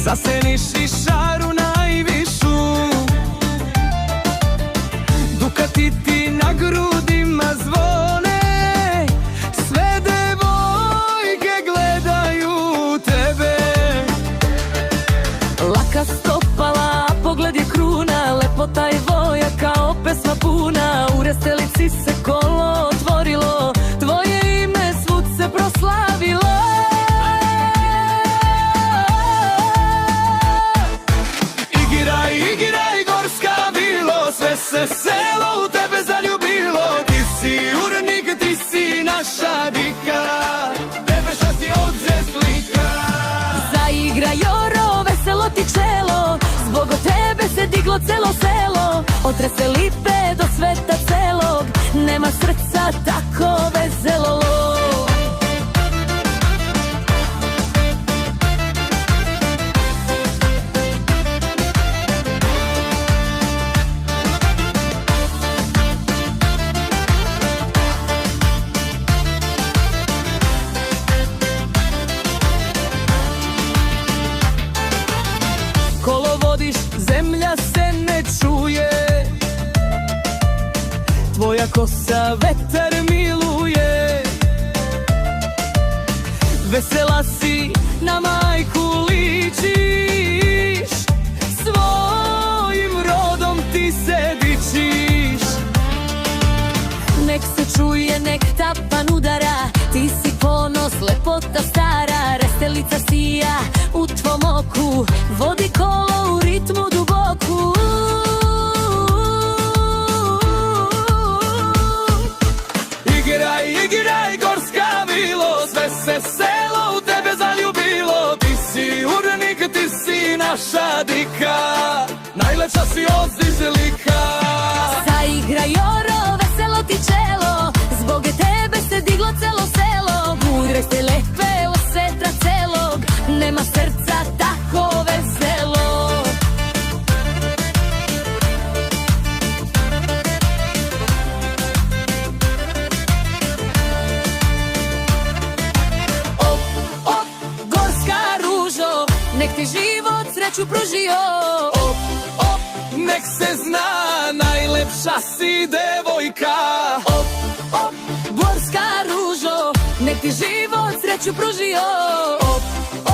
Zaseniš i šaru najvišu, dukati ti na grudima zvone, sve devojke gledaju tebe. Laka stopala, pogled je kruna, lepota je voja kao pesma puna. U Restelici se kolo otvorilo, tvoje ime svud se proslavilo. Igiraj, igiraj gorska bilo, sve se selo u tebe zaljubilo. Ti si urnik, ti si naša dika, tebe šta si odze slika. Zaigraj oro, veselo ti čelo, zbog tebe se diglo celo selo. Od Restelipe do sveta celog, nema srca tako veselo. Kolo vodiš, zemlja se ne čuje, tvoja kosa vetar miluje. Vesela si, na majku ličiš, svojim rodom ti se dičiš. Nek se čuje, nek tapan udara, ti si ponos, lepota stara. Restelica sija u tvom oku, vodi kolo u ritmu duboku. Igiraj, igiraj gorska bilo, sve se selo u tebe zaljubilo. Ti si urnik, ti si naša dika, najlepša si od zilika. Zaigraj oro, veselo ti čelo, zbog tebe se diglo celo selo. Mudre ste lepe od sveta celog, nema srca tako veselo. Op, op, gorska ružo, nek ti život sreću pružio. Op, op, nek se zna, najlepša si devojka. Op, op, gorska ružo, nek ti život sreću pružio. Op, op,